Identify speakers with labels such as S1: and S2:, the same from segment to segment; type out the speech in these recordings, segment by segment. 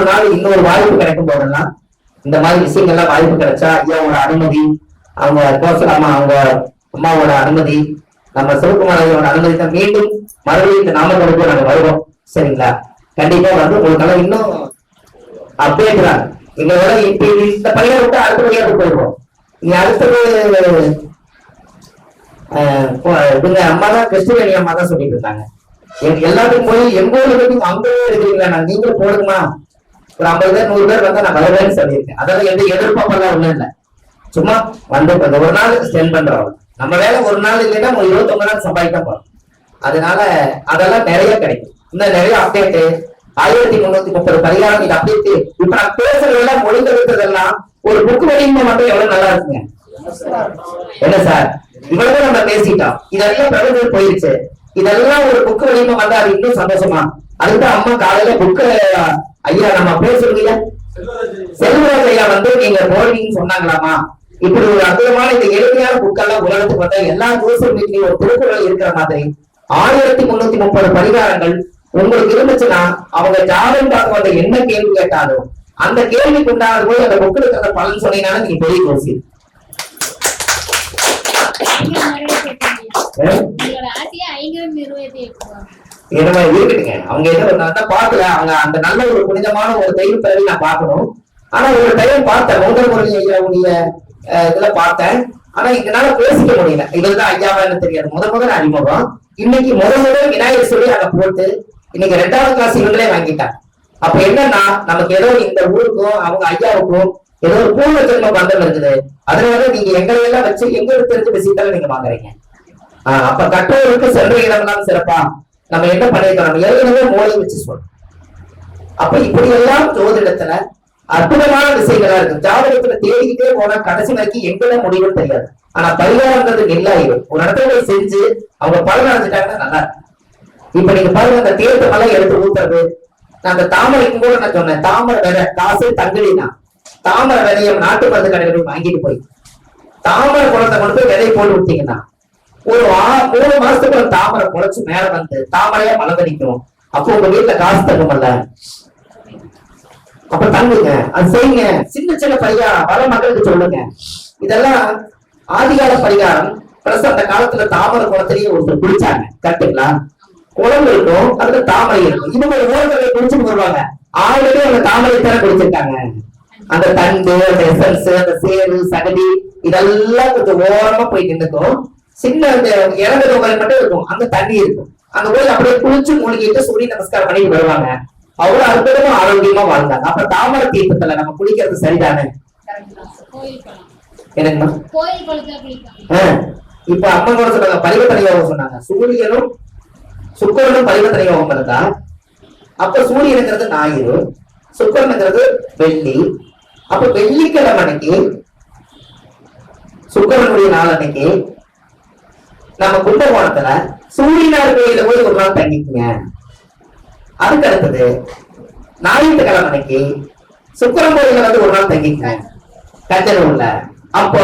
S1: இன்னொரு நாள் இன்னொரு வாய்ப்பு கிடைக்கும் போதெல்லாம் இந்த மாதிரி விஷயங்கள்லாம் வாய்ப்பு கிடைச்சா ஐயாவோட அனுமதி, அவங்க கோசலாமா அவங்க அம்மாவோட அனுமதி, நம்ம சிவகுமார் ஐயாவோட அனுமதி தான் மீண்டும் மறுபடியும் இந்த நாமக்கலுக்கு நாங்க வருவோம். சரிங்களா? கண்டிப்பா வந்து உங்களுக்கெல்லாம் இன்னும் அப்டேட் தான். எங்களோட இப்ப இந்த பையனை விட்டு அடுத்த பையனுக்கு போயிடுவோம். நீ அடுத்தது இவங்க அம்மா தான் கிருஷ்ணவேணி அம்மா தான் சொல்லிட்டு இருந்தாங்க. எல்லாத்துக்கும் போய் எங்க ஊருக்கு அங்கவே இருக்கிறீங்களா, நான் நீங்களும் போடுங்கம்மா, ஒரு 50 பேர் 100 பேர் வந்தா நான் வருவேன்னு சொல்லியிருக்கேன். அதெல்லாம் எந்த எதிர்பார்ப்பெல்லாம் ஒண்ணும் இல்லை. சும்மா வந்து ஒரு நாள் ஸ்பெண்ட் பண்றோம். நம்ம வேலை ஒரு நாள் இல்லைன்னா 29 நாள் சம்பாதிக்க போறோம். அதனால அதெல்லாம் நிறைய கிடைக்கும். இன்னும் நிறைய அப்டேட் 1330 பரிகாரம் இது அப்டேட். இப்ப நான் பேசுறதெல்லாம் மொழிபெயர்த்ததெல்லாம் ஒரு புக் வடிவம் மட்டும் எவ்வளவு நல்லா இருக்குங்க. என்ன சார் இவ்வளவு நம்ம பேசிட்டோம், இதெல்லாம் பிரபஞ்சம் போயிருச்சு. இதெல்லாம் ஒரு புக் வடிவம் வந்தா அது இன்னும் சந்தோஷமா. அதுதான் அம்மா காலையில புக்கு ஐயா நம்ம பேசுறீங்க செல்வராஜ் ஐயா வந்து நீங்க போடுவீங்கன்னு சொன்னாங்களாமா. இப்படி ஒரு அற்புதமான இந்த எளிமையான புக்கெல்லாம் உலகத்துக்கு வந்தா எல்லா சோசியல் மீடியாவும் ஒரு திருக்குறள் இருக்கிற மாதிரி 1330 பரிகாரங்கள் உங்களுக்கு இருந்துச்சுன்னா அவங்க ஜாதகம் பார்க்க வந்த என்ன கேள்வி கேட்டாலும் அந்த கேள்விக்கு உண்டானது போய் அந்த புக்கில் இருக்கிற பலன் சொன்னீங்கன்னா நீங்க பெரிய கோசி. இருக்குதுங்க அவங்க எதோ பாக்கல. அவங்க அந்த நல்ல ஒரு புனிதமான ஒரு தெய்வ பிறவி நான் பார்க்கணும். ஆனா ஒரு டைம் பார்த்தேன் முதல் முறை ஐயாவுடைய இதுல பார்த்தேன். ஆனா இதனால பேசிக்க முடியல. இதுதான் ஐயாவான்னு தெரியாது. முதல் அறிமுகம். இன்னைக்கு முதல் விநாயகர் சொல்லி அங்க போட்டு இன்னைக்கு 2வது கிளாஸ் இவங்களே வாங்கிட்டாங்க. அப்ப என்னன்னா நமக்கு ஏதோ இந்த ஊருக்கும் அவங்க ஐயாவுக்கும் ஏதோ ஒரு பூர்வ ஜென்ம பந்தம் இருக்குது. அதனால நீங்க எங்களை எல்லாம் வச்சு எங்களுக்கு தெரிஞ்ச விஷயத்தால நீங்க வாங்குறீங்க. அப்ப கற்றோருக்கு சென்ற இடம்லாம் சிறப்பா நம்ம என்ன பண்ணிருக்கோம், நம்ம ஏற்கனவே மூளை வச்சு சொல்றோம். அப்ப இப்படி எல்லாம் ஜோதிடத்துல அற்புதமான விஷயங்களா இருக்கு. ஜாதகத்துல தேடிக்கிட்டே போனா கடைசி வரைக்கும் எங்கெல்ல முடிவுன்னு தெரியாது. ஆனா பரிகாரங்கிறது நெல்லாயிரும். ஒரு இடத்துல போய் செஞ்சு அவங்க பலன் அடைஞ்சிட்டாங்கன்னா நல்லா இருக்கு. இப்ப நீங்க பாருங்க அந்த தேர்தல் மலை எடுத்து ஊத்துறது. நான் அந்த தாமரைக்கும் கூட நான் சொன்னேன், தாமரை விதை காசு தங்களினா தாமரை விதைய நாட்டு மருந்து கடைகளில் வாங்கிட்டு போய் தாமரை குளத்தை கொண்டு போய் விதையை போட்டு விட்டீங்கன்னா ஒரு 3 மாசத்துக்கு ஒரு தாமரை குறைச்சு மேல வந்து தாமரையா மலர்ந்தடிக்கும். அப்போ உங்க வீட்டுல காசு தங்குமல்ல, அப்ப தங்குங்க, அது செய்யுங்க. சின்ன சின்ன பரிகாரம் பல மக்களுக்கு சொல்லுங்க. இதெல்லாம் ஆதிகால பரிகாரம். பிளஸ் அந்த காலத்துல தாமரை குளத்திலேயே ஒருத்தர் குடிச்சாங்க. கரெக்டுங்களா? குளம் இருக்கும், அதுல தாமரை இருக்கும். இவங்க ஓரங்களை குடிச்சுட்டு வருவாங்க. ஆல்ரெடி அந்த தாமரை தானே குடிச்சிருக்காங்க. அந்த தண்டு, அந்த எசன்ஸ், அந்த சேரு, சகதி இதெல்லாம் கொஞ்சம் ஓரமா போய் நின்றுக்கும். சின்ன அந்த இறந்த நோக்கல் மட்டும் இருக்கும், அங்க தண்ணி இருக்கும். அங்க போய் அப்படியே குளிச்சு மூழ்கிட்டு சூரிய நமஸ்காரம் பண்ணிட்டு வருவாங்க. அவ்வளவு அற்புதமா ஆரோக்கியமா வாழ்ந்தாங்க. அப்ப தாமரை தீர்த்தத்துல நம்ம குளிக்கிறது சரிதானே? என்னங்கம்மா? இப்ப அம்மா கூட சொன்னாங்க பரிவர்த்தனை யோகம் சொன்னாங்க. சூரியனும் சுக்கரனும் பரிவர்த்தனை யோகம் இருந்தா அப்ப சூரியனுங்கிறது ஞாயிறு, சுக்கரனுங்கிறது வெள்ளி. அப்ப வெள்ளிக்கிழமை அன்னைக்கு சுக்கரனுடைய நாள் அன்னைக்கு நம்ம கும்பகோணத்துல சூரியனார் கோயில போய் ஒரு நாள் தங்கிக்குங்க. அதுக்கு அடுத்தது ஞாயிற்றுக்கிழமை அன்னைக்கு சுக்கரன் கோயில வந்து ஒரு நாள் தங்கிக்குங்க கஞ்சனூர்ல. அப்போ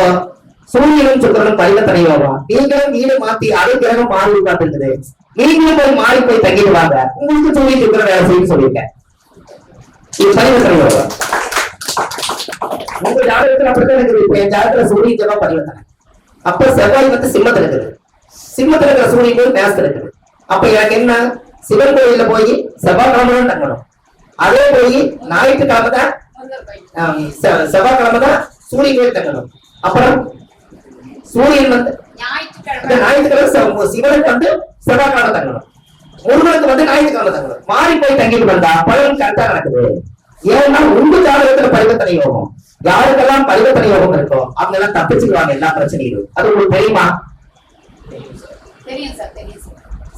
S1: சூரியனும் சுக்கரனும் பரிவர்த்தனை யோகம். நீங்களும் வீடு மாத்தி அதை கிரகம் மாறி உட்கார்ந்துருக்குது. நீங்களும் போய் மாறி போய் தங்கிட்டு வாங்க, உங்களுக்கு சூரியன் சுக்கரன் வேலை செய்யும் சொல்லியிருக்கேன். இது பரிவர்த்தனை யோகம். உங்க ஜாதகத்துல அப்படித்தான் இருக்குது. இப்ப என் ஜாதகத்துல சூரியன் ஜெபம் பரிவர்த்தனை. அப்ப செவ்வாய் வந்து சிம்மத்துல இருக்குது, சிம்மத்துல இருக்கிற சூரியன் போய் மேசத்துல இருக்குது. அப்ப எனக்கு என்ன, சிவன் கோயில்ல போய் செவ்வாய்க்கிழமை தான் தங்கணும். அதே போய் ஞாயிற்றுக்கிழமை தான் செவ்வாய்க்கிழமை தான் சூரியன் கோயில் தங்கணும். அப்புறம் சூரியன் வந்து ஞாயிற்றுக்கிழமை சிவனுக்கு வந்து செவ்வாய்க்கிழமை தங்கணும், முருகனுக்கு வந்து ஞாயிற்றுக்கிழமை தங்கணும். மாறி போய் தங்கிட்டு வந்தா பலன் கரெக்டா நடக்குது. ஏன்னா உங்க ஜாதகத்துல பரிவர்த்தனை யோகம். யாருக்கெல்லாம் பரிவர்த்தனை யோகம் இருக்கோ அவங்க எல்லாம் தப்பிச்சுக்குவாங்க எல்லா பிரச்சனையும். அது உங்களுக்கு தெரியுமா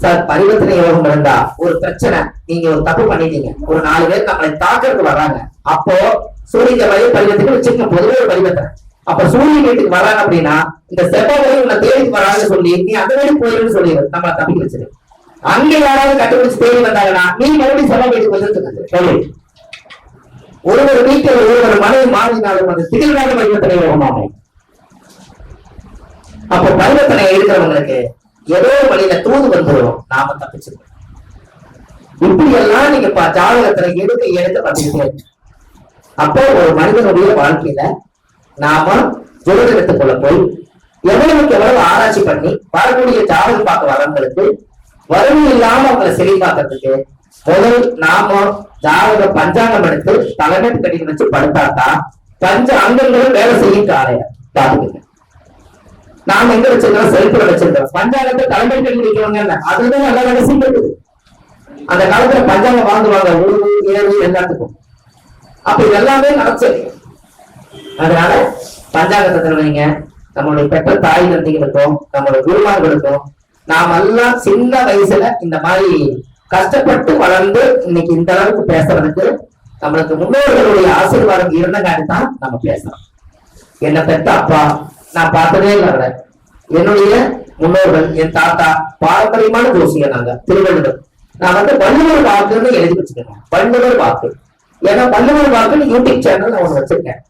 S1: சார்? பரிவர்த்தனை யோகம் இருந்தா ஒரு பிரச்சனை, நீங்க ஒரு தப்பு பண்ணிட்டீங்க, ஒரு 4 பேர் நம்மளை தாக்கிறதுக்கு வர்றாங்க. அப்போ சூரிய பரிவர்த்தனை வச்சுக்க பொதுவே ஒரு பரிவர்த்தனை. அப்ப சூரியன் வீட்டுக்கு வராங்க அப்படின்னா இந்த செவ்வாய் உன்னை தேடிக்கு வராங்கன்னு சொல்லி நீ அந்த வேலை போயிருன்னு சொல்லிடு, நம்மளை தப்பிக்க வச்சிரு. அங்க யாராவது கண்டுபிடிச்சு தேடி வந்தாங்கன்னா நீ மறுபடியும் செவ்வாய் வீட்டுக்கு வந்து ஒரு வீட்டில் ஒரு மனைவி மாறினாலும் அது திடீர்னாக பரிவர்த்தனை யோகமாகும். அப்ப பரிவர்த்தனை இருக்கிறவங்களுக்கு ஏதோ வழியில தூது வந்துடும், நாம தப்பிச்சிருக்கோம். இப்படி எல்லாம் நீங்க ஜாதகத்துல எடுக்க எடுக்க பார்த்துக்கிட்டே இருக்கு. அப்போ ஒரு மனிதனுடைய வாழ்க்கையில நாம ஜோதிடத்துக்குள்ள போய் எவ்வளவுக்கு எவ்வளவு ஆராய்ச்சி பண்ணி வரக்கூடிய ஜாதகம் பார்க்க வரவங்களுக்கு வறுமை இல்லாம அவங்களை செழிப்பாக்கிறதுக்கு முதல் நாம ஜாதக பஞ்சாங்கம் எடுத்து தலைமைட்டு கட்டி வச்சு படுத்தாதான் பஞ்ச அங்கங்களும் வேலை செய்யும் காலைய பாத்துக்கங்க. நாம எங்க வச்சிருக்கோம், செல்ஃபுல வச்சிருக்கோம். பஞ்சாங்கத்தை தலைமைட்டு கட்டி வைக்கவங்க அதுதான் நல்ல ரகசியம் இருக்குது. அந்த காலத்துல பஞ்சாங்கம் வாங்குவாங்க உழுவு ஏழு எல்லாத்துக்கும். அப்ப இது எல்லாமே நடச்சது. அதனால பஞ்சாங்கத்தை வைங்க. நம்மளுடைய பெற்ற தாய் தந்தைகளுக்கும் நம்மளுடைய குருமார்களுக்கும் நாம எல்லாம் சின்ன வயசுல இந்த மாதிரி கஷ்டப்பட்டு வளர்ந்து இன்னைக்கு இந்த அளவுக்கு பேசுறதுக்கு நம்மளுக்கு முன்னோர்களுடைய ஆசீர்வாதம் இருந்தங்காட்டி தான் நம்ம பேசுறோம். என்னை பெற்ற அப்பா நான் பார்த்ததே இல்லை. என்னுடைய முன்னோர்கள் என் தாத்தா பாரம்பரியமான ஜோசியர் நாங்க திருவள்ளுவர். நான் வள்ளுவர் வாக்குன்னு எழுதி வச்சுக்கிறேன். வள்ளுவர் வாக்கு. ஏன்னா வள்ளுவர் வாக்குன்னு யூடியூப் சேனல் நான் ஒண்ணு வச்சிருக்கேன்.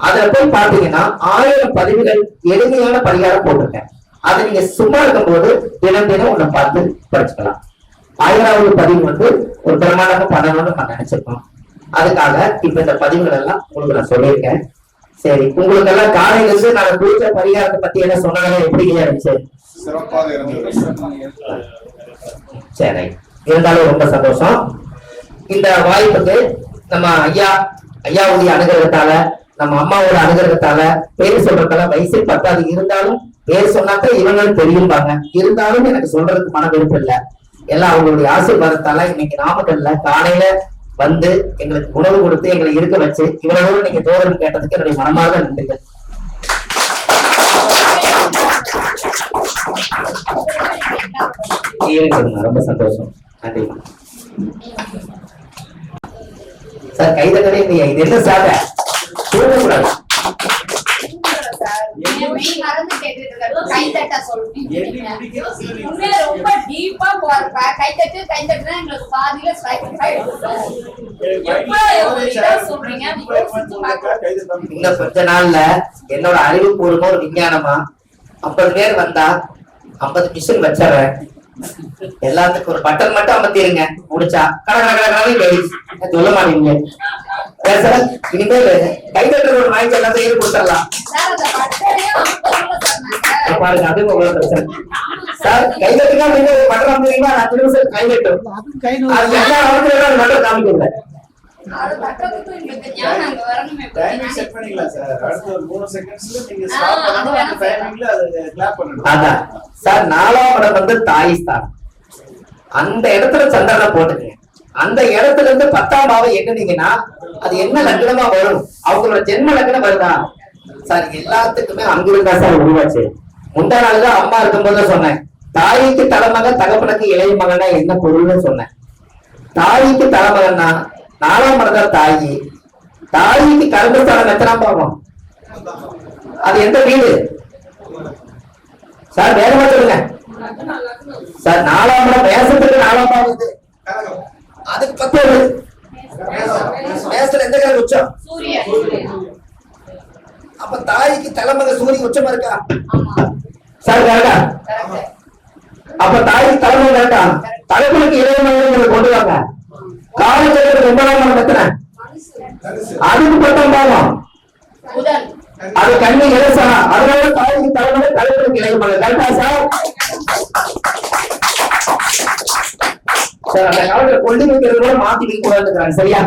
S1: அதுல போய் பாத்தீங்கன்னா 1000 பதிவுகள் எளிமையான பரிகாரம் போட்டிருக்கேன். அதை நீங்க சும்மா இருக்கும் போது தினம் தினம் உன்னை பார்த்து படிச்சுக்கலாம். 1000வது பதிவு ஒரு பிரமாண்டமா பண்ணணும்னு நான் நினைச்சிருக்கோம். அதுக்காக இப்ப இந்த பதிவுகள் எல்லாம் உங்களுக்கு நான் சொல்லியிருக்கேன். சரி, உங்களுக்கு எல்லாம் காலையில இருந்து நான் குறித்த பரிகாரத்தை பத்தி என்ன சொன்னாலும் எப்படி இருந்துச்சு? சரி, இருந்தாலும் ரொம்ப சந்தோஷம். இந்த வாய்ப்புக்கு நம்ம ஐயாவுடைய அனுகிரகத்தால நம்ம அம்மாவோட அனுகிரகத்தால பேர் சொல்றதால வயசு பத்தாது. இருந்தாலும் பேர் சொன்னாக்க இவங்களும் தெரியும்பாங்க. இருந்தாலும் எனக்கு சொல்றதுக்கு மன விருப்பம் இல்லை. எல்லாம் அவங்களுடைய ஆசீர்வாதத்தால இன்னைக்கு நாமக்கல்ல காலையில வந்து எங்களுக்கு உணவு கொடுத்து எங்களை இருக்க வச்சு இவ்வளவு நீங்க தோழர்கள் கேட்டதுக்கு என்னுடைய மனமார்ந்த நன்றிகள். ரொம்ப சந்தோஷம். நன்றி சார். கைதட்டவே இல்லையா? இது என்ன சார்? தூங்கக்கூடாது. இன்னும் கொஞ்ச நாள்ல என்னோட அறிவுபூர்வமா ஒரு விஞ்ஞானமா 50 பேர் வந்தா 50 மிஷின் வச்சிடறேன். எல்லாத்துக்கும் ஒரு பட்டன் மட்டும் அமர்த்திருங்க. முடிச்சா சொல்ல மாட்டீங்க. இனிமேல் கைதட்டல் ஒரு வாங்கி எல்லாத்தையும் கொடுத்துடலாம் பாருங்க. அது உங்களோட பிரச்சனை சார். கைதட்டுக்கா நீங்க பட்டம் அமர்த்தீங்கன்னா நான் திரும்ப சார் கைதட்டும் அது எல்லா அவர்களும் மட்டும் காமிக்கல. அதான் சார். 4ஆம் இடம் தாய் ஸ்தானம். அந்த இடத்துல சந்திரனை போட்டுக்கங்க. அந்த இடத்துல இருந்து 10ஆம் பாவம் எண்ணுனீங்கன்னா அது என்ன லக்னமா வரும்? அவங்களோட ஜென்ம லக்னம் வருதா சார்? எல்லாத்துக்குமே அங்கிருந்தா சார் உருவாச்சு. முந்தா நாளுதான் அம்மா இருக்கும்போது சொன்னேன், தாய்க்கு தலைமகன் தகப்பனுக்கு இளைய மகனா என்ன பொருள்னு சொன்னேன். தாய்க்கு தலைமகன்னா 4ஆம் இடம் தாயி. தாய்க்கு கர்மஸ்தானம் எத்தனாம் பாவம்? அது எந்த வீடு சார்? வேற மாதிரி சொல்லுங்க சார். 4ஆம் இடம் மேசத்துக்கு 4ஆம் பாவம். இது அதுக்கு 10 மேசத்துல எந்த கிரகம் உச்சம்? அப்ப தாய்க்கு தலைமக சூரியன் உச்சமா இருக்கா சார்? கரெக்டா? அப்ப தாய்க்கு தலைமகன் கரெக்டா? தலைமுறைக்கு இளைய மகன்களை கொண்டு வாங்க. காலச்சக்கரத்துக்கு 9ஆம் இடம் எத்தனை? அதுக்கு 10ஆம் பாவம். அது கண்ணி இலசா. அதனால தாய்க்கு தலைமுறை தலைமுறைக்கு இளைய மகன். கரெக்டா சார்? சார் அந்த காலத்துல கொண்டு வைக்கிறது கூட மாத்தி வைக்க கூடாதுங்கிறாங்க. சரியா?